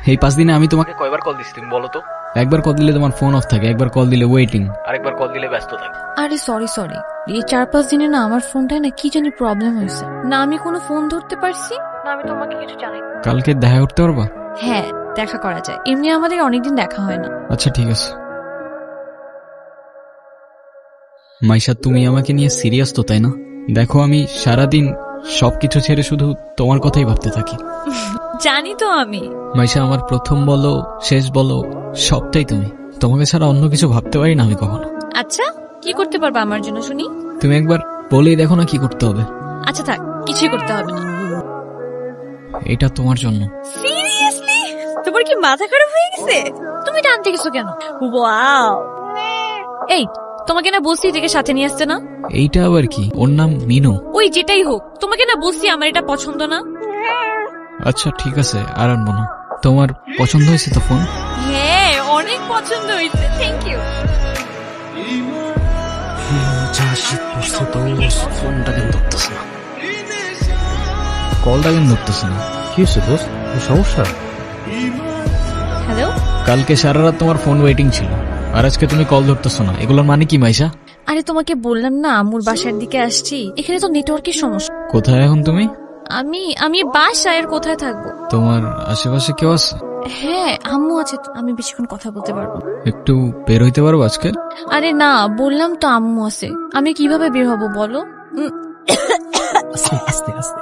এই 5 দিনে আমি তোমাকে কয়বার কল দিছি তুমি বলো তো? একবার কল দিলে তোমার ফোন অফ থাকে, একবার কল দিলে ওয়েটিং, আরেকবার কল দিলে ব্যস্ত থাকে। আরে সরি এই 4-5 দিনে না আমার ফোনটায় না কি জানি প্রবলেম হয়েছে, না আমি কোনো ফোন ধরতে পারছি না আমি তোমাকে কিছু জানাই। কালকে দেখা করতে পারবা? হ্যাঁ দেখা করা যায়, এমনি আমাদের অনেকদিন দেখা হয় না। আচ্ছা ঠিক আছে। মাইশা তুমি আমাকে নিয়ে সিরিয়াস তো তাই না? দেখো আমি সারাদিন সবকিছু ছেড়ে শুধু তোমার কথাই ভাবতে থাকি। জানি তো আমি। মাইশা আমার প্রথম বলো শেষ বলো সবটাই তুমি, তোমাকে ছাড়া অন্য কিছু ভাবতে পারি না আমি কখনো। আচ্ছা কি করতে পারবা আমার জন্য শুনি? তুমি একবার বলেই দেখো না কি করতে হবে। আচ্ছা থাক, কিছুই করতে হবে না। এটা তোমার জন্য। সিরিয়াসলি? তোমার কি মাথা খারাপ হয়ে গেছে? তুমি টানতে গেছো কেন? ওয়াও, এই তোমাকে না বলছি এটাকে সাথে নিয়ে আসতে না। এইটা আবার কি? ওর নাম মিনু। ওই যেটাই হোক, তোমাকে না বলছি আমার এটা পছন্দ না। আচ্ছা ঠিক আছে আর আনবো না। তোমার পছন্দ হয়েছে তো ফোন? হ্যাঁ অনেক পছন্দ হয়েছে, থ্যাংক ইউ। ফোনটা কেন ধরতেছে না, কলটা কেন ধরতেছে না? কি হয়েছে দোস্ত, সমস্যা? হ্যালো, কালকে সারা রাত তোমার ফোন ওয়েটিং ছিল আর আজকে তুমি কল ধরতেছো না, এগুলোর মানে কি মাইশা? আরে তোমাকে বললাম না আম্মুর বাসার দিকে আসছি, এখানে তো নেটওয়ার্কের সমস্যা। কোথায় এখন তুমি? আমি বাসায়, আর কোথায় থাকবো? তোমার আশেপাশে কেউ আছে? হ্যাঁ আম্মু আছে, আমি বেশিক্ষণ কথা বলতে পারবো। একটু বের হইতে পারবো আজকে? আরে না বললাম তো আম্মু আছে, আমি কিভাবে বের হবো বলো? আস্তে আস্তে আস্তে।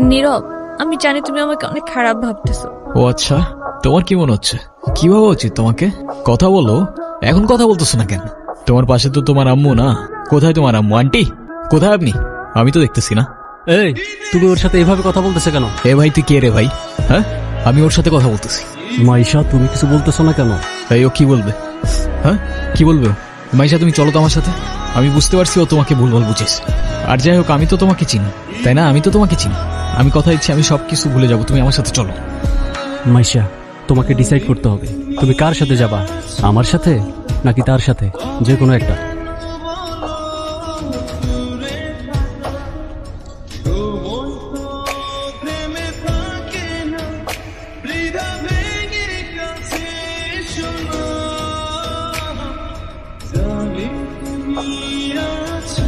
নীরব, আমি জানি তুমি আমাকে অনেক খারাপ ভাবতেছো। ও আচ্ছা, তোমার কি মনে হচ্ছে? কি ভাবা উচিত তোমাকে? কথা বলো। এখন কথা বলতেছো না কেন? তোমার পাশে তো তোমার আম্মু না। কোথায় তোমার আম্মু? আন্টি কোথায় আপনি? আমি তো দেখতেছি না। এই তুমি ওর সাথে এভাবে কথা বলতেছে কেন? এ ভাই তুই কে রে ভাই? হ্যাঁ আমি ওর সাথে কথা বলতেছি। মাইশা তুমি কিছু বলতেছো না কেন? এই ও কি বলবে? হ্যাঁ কি বলবে? মাইশা তুমি চলো তো আমার সাথে। আমি বুঝতে পারছি ও তোমাকে ভুলভাল বুঝেছ। আর যাই হোক আমি তো তোমাকে চিনি তাই না? আমি তো তোমাকে চিনি। আমি কথা দিচ্ছি আমি সবকিছু ভুলে যাবো, তুমি আমার সাথে চলো। মাইশা তোমাকে ডিসাইড করতে হবে তুমি কার সাথে যাবা, আমার সাথে নাকি তার সাথে, যে কোনো একটা।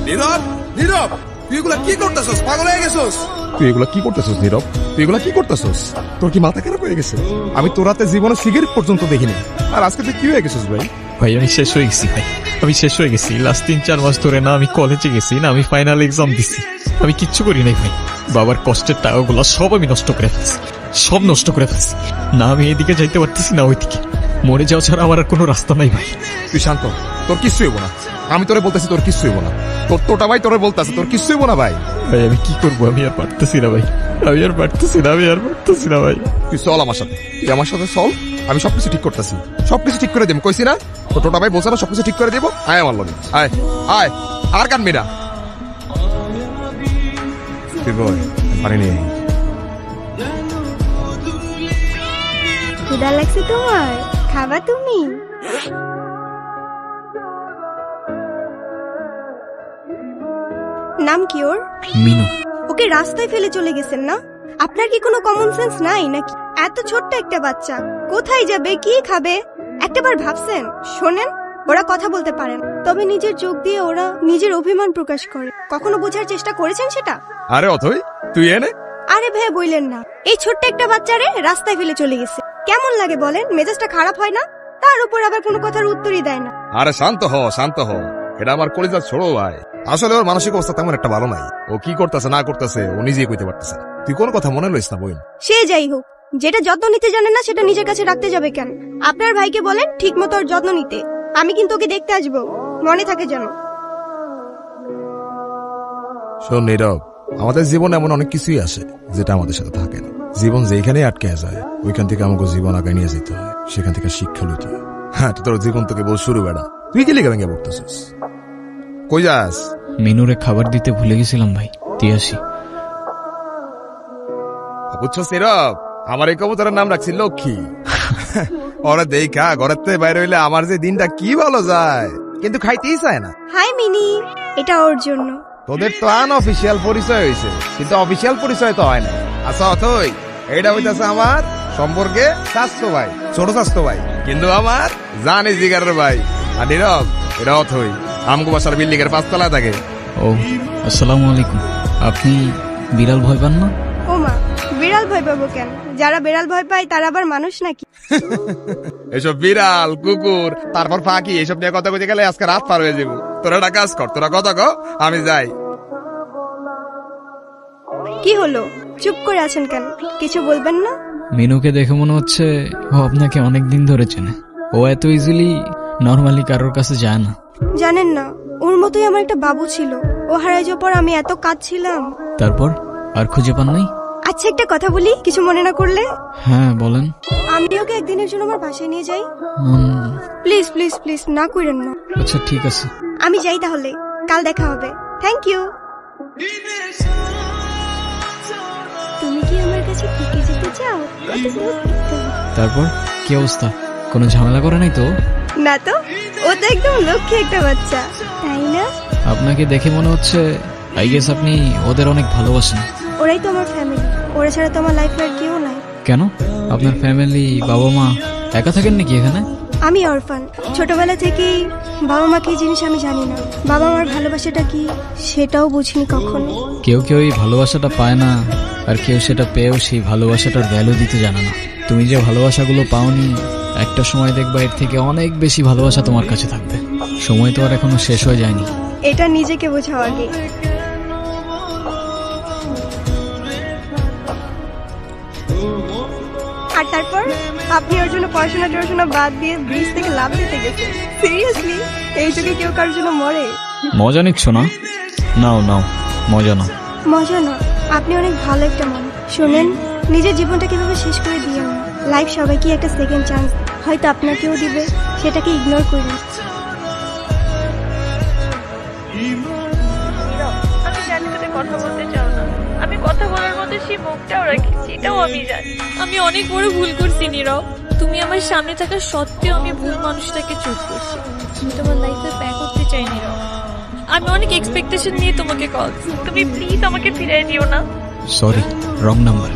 নীরব, নীরব, তুই এগুলা কি করতেছস? পাগল হয়ে গেছস? তুই এগুলা কি করতেছস নীরব? তুই এগুলা কি করতেছস? তোর কি মাথা খারাপ হয়ে গেছে? আমি তোর রাতে জীবনে সিগারেট পর্যন্ত দেখিনি, আর আজকে তুই কি হয়ে গেছিস ভাই? ভাই আমি শেষ হয়ে গেছি ভাই, আমি শেষ হয়ে গেছি। লাস্ট 3-4 মাস ধরে না আমি কলেজে গেছি না আমি ফাইনাল এক্সাম দিছি, আমি কিচ্ছু করি নাই ভাই। বাবার কষ্টের টাকাগুলো সব আমি নষ্ট করে ফেলছি, সব নষ্ট করে ফেলছি। না আমি এদিকে যাইতে পারতেছি না ওইদিকে, মরে যাওয়া ছাড়া আমার আর কোনো রাস্তা নাই ভাই। তুই শান্ত, তোর কিচ্ছু হইব না। আমি তোরে বলতেছি তোর কিচ্ছু হইব না। তোরটা ভাই তোরে বলতেছে তোর কিচ্ছু হইব না ভাই। ভাই আমি কি করবো? আমি আর পারতেছি না ভাই, আমি আর পারতেছি না, আমি আর পারতেছি না ভাই। তুই চল আমার সাথে, তুই আমার সাথে চল, আমি সবকিছু ঠিক করতেছি, সবকিছু ঠিক করে দেব। কইছি না তোর টোটা ভাই বলছে না সবকিছু ঠিক করে দেবো। আয় আমার লগে, আয় আয়, আর কানবি না। পানি নিয়ে ক্ষুধা লাগছে তোমার? খাবা তুমি? নাম কি ওর? মিনু। ওকে রাস্তায় ফেলে চলে গেছেন না? আপনার কি কোনো কমন সেন্স নাই নাকি? এত ছোট্ট একটা বাচ্চা কোথায় যাবে, কি খাবে একটাবার ভাবছেন? শোনেন, ওরা কথা বলতে পারেন তবে নিজের চোখ দিয়ে ওরা নিজের অভিমান প্রকাশ করে। কখনো বোঝার চেষ্টা করেছেন সেটা? আরে অথই তুই এনে। আরে ভাই বললেন না, এই ছোট্ট একটা বাচ্চারে রাস্তায় ফেলে চলে গেছে। কেমন লাগে বলেন? মেজাজটা খারাপ হয় না? তার উপর আবার কোনো কথার উত্তরই দেয় না। আরে শান্ত হ, শান্ত হ। এটা আমার কলিজার ছোট ভাই, আসলে ওর মানসিক অবস্থা তেমন একটা ভালো নাই। ও কি করতেছে না করতেছে ও নিজেই কইতে পারতেছে। তুই কোন কথা মনে লইস না বোন। সে যাই হোক, যেটা যত্ন নিতে জানেন না সেটা নিজের কাছে রাখতে যাবে কেন? আপনার ভাইকে বলেন ঠিক মতো ওর যত্ন নিতে। আমি কিন্তু ওকে দেখতে আসবো, মনে থাকে যেন। শোন নীরব, আমাদের জীবনে এমন অনেক কিছুই আসে যেটা আমাদের সাথে থাকে না। জীবন যেখানে আটকে যায় ওইখান থেকে আমাকে জীবন আগে নিয়ে যেতে হয়, সেখান থেকে শিক্ষা লইতে হয়। হ্যাঁ তোর জীবন তোকে বল শুরু বেড়া, তুই কি লেগে ভেঙে পড়তেছিস? কই যাস? মিনুরে খাবার দিতে ভুলে গেছিলাম ভাই, দিয়ে আসি। বুঝছস নীরব, আমার এই কবুতরের নাম রাখছি লক্ষ্মী। ওরা দেখা ঘরের থেকে বাইরে হইলে আমার যে দিনটা কি ভালো যায়, কিন্তু খাইতেই চায় না। হাই মিনি, এটা ওর জন্য। তোদের তো আনঅফিসিয়াল পরিচয় হয়েছে, কিন্তু অফিসিয়াল পরিচয় তো হয় না। আচ্ছা অথই, এইটা হইতাছে আমার সম্পর্কে স্বাস্থ্য ভাই, ছোট স্বাস্থ্য ভাই, কিন্তু আমার জানি জিগারের ভাই। আর নীরব, এটা অথই আমগো বাসার বিল্ডিং এর 5 তলায় থাকে। ও আসসালামু আলাইকুম। আপনি বিড়াল ভয় পান না? ও মা, বিড়াল ভয় পাবো কেন? যারা বিড়াল ভয় পায় তারা আবার মানুষ নাকি? এসব বিড়াল কুকুর তারপর ফাঁকি এসব নিয়ে কথা বলতে গেলে আজকে রাত পার হয়ে যাবো। তোরা একটা কাজ কর, তোরা কথা কও, আমি যাই। কি হলো, চুপ করে আছেন কেন? কিছু বলবেন না? মিনুকে দেখে মনে হচ্ছে ও আপনাকে অনেক দিন ধরে চেনে। ও এত ইজিলি নর্মালি কারোর কাছে যায় না। জানেন না, ওর মতোই আমার একটা বাবু ছিল। ও হারাই যাওয়ার পর আমি এত কাঁদছিলাম। তারপর আর খুঁজে পান নাই? আচ্ছা একটা কথা বলি, কিছু মনে না করলে? হ্যাঁ বলেন। আমি ওকে একদিনের জন্য আমার বাসায় নিয়ে যাই। প্লিজ প্লিজ প্লিজ, না করেন না। আচ্ছা ঠিক আছে। আমি যাই তাহলে, কাল দেখা হবে। Thank you. তুমি কি আমার কাছে থেকে যেতে চাও? তারপর কি অবস্থা? কোনো ঝামেলা করে নাই তো? না তো, ও তো একদম লক্ষ্মী একটা বাচ্চা, তাই না? আপনাকে দেখে মনে হচ্ছে আই গেস আপনি ওদের অনেক ভালোবাসেন। ওরাই তো আমার ফ্যামিলি, ওরা ছাড়া তো আমার লাইফে আর কেউ নাই। কেন? আপনার ফ্যামিলি বাবা মা একা থাকেন নাকি এখানে? আমি অরফান। ছোটবেলা থেকেই বাবা মা কি জিনিস আমি জানি না। বাবা মার ভালোবাসাটা কি সেটাও বুঝিনি কখনো। কেউ কেউ এই ভালোবাসাটা পায় না, আর কেউ সেটা পেয়েও সেই ভালোবাসাটার ভ্যালু দিতে জানে না। তুমি যে ভালোবাসাগুলো পাওনি, একটা সময় দেখবা এর থেকে অনেক বেশি ভালোবাসা তোমার কাছে থাকবে। সময় তো আর এখনো শেষ হয়ে যায়নি। এটা নিজেকে বোঝাও আগে। আর তারপর আপনি ওর জন্য পড়াশোনা বাদ দিয়ে ব্রিজ থেকে লাফ দিতে গেছেন। সিরিয়াসলি, এই যুগে কেউ কারোর জন্য মরে? মজা নিচ্ছ না? নাও নাও, মজা নাও। মজা না, আপনি অনেক ভালো একটা মানুষ। শোনেন, নিজের জীবনটা কিভাবে শেষ করে দিয়ে না। লাইফ সবাইকে একটা সেকেন্ড চান্স হয়তো আপনাকেও দিবে, সেটাকে ইগনোর করুন। আমি জানি তুমি কথা বলতে চাও না, আমি কথা বলার মতো সেই মুখটাও রাখছি, এটাও আমি জানি। আমি অনেক বড় ভুল করছি নীরব। তুমি আমার সামনে থাকা সত্ত্বেও আমি ভুল মানুষটাকে চুজ করছি। আমি তোমার লাইফে ব্যাক করতে চাই নীরব। আমি অনেক এক্সপেকটেশন নিয়ে তোমাকে কল। তুমি প্লিজ আমাকে ফিরিয়ে দিও না। Sorry, wrong number.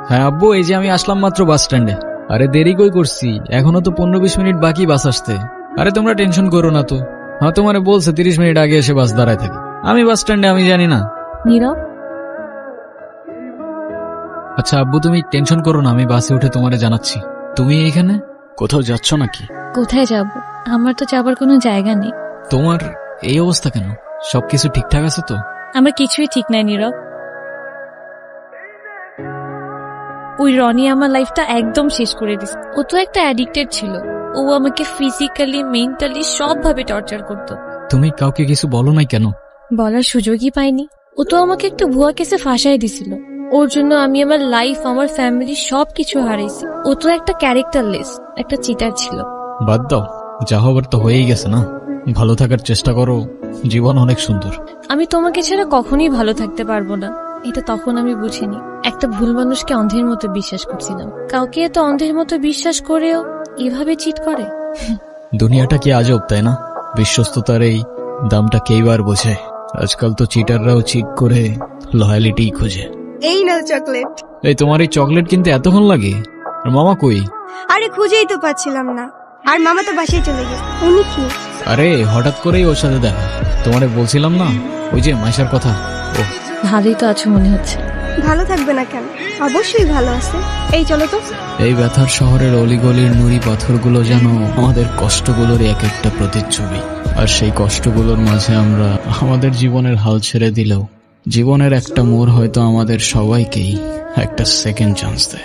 হ্যাঁ আব্বু, এই যে আমি আসলাম মাত্র বাস স্ট্যান্ডে। আরে দেরি কই করছি, এখনো তো 15-20 মিনিট বাকি বাস আসতে। আরে তোমরা টেনশন করো না তো। হ্যাঁ তোমারে বলছে 30 মিনিট আগে এসে বাস দাঁড়ায় থাকে। আমি বাস স্ট্যান্ডে, আমি জানি না। নীরব, আচ্ছা আব্বু তুমি টেনশন করো না, আমি বাসে উঠে তোমারে জানাচ্ছি। তুমি এইখানে কোথাও যাচ্ছ নাকি? কোথায় যাব? আমার তো যাবার কোনো জায়গা নেই। তোমার এই অবস্থা কেন? সবকিছু ঠিকঠাক আছে তো? আমার কিছুই ঠিক নাই নীরব। ওই রনি আমার লাইফটা একদম শেষ করে দিছে। ও তো একটা অ্যাডিক্টেড ছিল। ও আমাকে ফিজিক্যালি, মেন্টালি সবভাবে টর্চার করত। তুমি কাউকে কিছু বলো নাই কেন? বলার সুযোগই পাইনি। ও তো আমাকে একটা ভুয়া কেসে ফাঁসাই দিছিল। ওর জন্য আমি আমার লাইফ, আমার ফ্যামিলি সবকিছু হারাইছি। ও তো একটা ক্যারেক্টারলেস, একটা চিটার ছিল। বাদ দাও, যা হবার তো হয়েই গেছে না। ভালো থাকার চেষ্টা করো, জীবন অনেক সুন্দর। আমি তোমাকে ছাড়া কখনোই ভালো থাকতে পারবো না, এটা তখন আমি বুঝিনি। একটা ভুল মানুষকে অন্ধের মতো বিশ্বাস করছিলাম। কাউকে এত অন্ধের মতো বিশ্বাস করেও এভাবে চিট করে। দুনিয়াটা কি আজব, তাই না? বিশ্বস্ততার এই দামটা কেইবার বোঝে। আজকাল তো চিটাররাও চিট করে লয়ালিটি খুঁজে। এই নাও চকলেট। এই তোমার এই চকলেট কিনতে এতক্ষণ লাগে? আর মামা কই? আরে খুঁজেই তো পাচ্ছিলাম না। আর মামা তো বাসায় চলে গেছে। উনি কি? আরে হঠাৎ করেই ওর সাথে দেখা। তোমারে বলছিলাম না, ওই যে মাইশার কথা। ও ভালোই তো আছো মনে হচ্ছে। ভালো থাকবে না কেন? অবশ্যই ভালো আছে। এই চলো তো। এই ব্যথার শহরের অলিগলির নুড়ি পাথরগুলো যেন আমাদের কষ্টগুলোর এক একটা প্রতিচ্ছবি। আর সেই কষ্টগুলোর মাঝে আমরা আমাদের জীবনের হাল ছেড়ে দিলেও জীবনের একটা মোড় হয়তো আমাদের সবাইকেই একটা সেকেন্ড চান্স দেয়।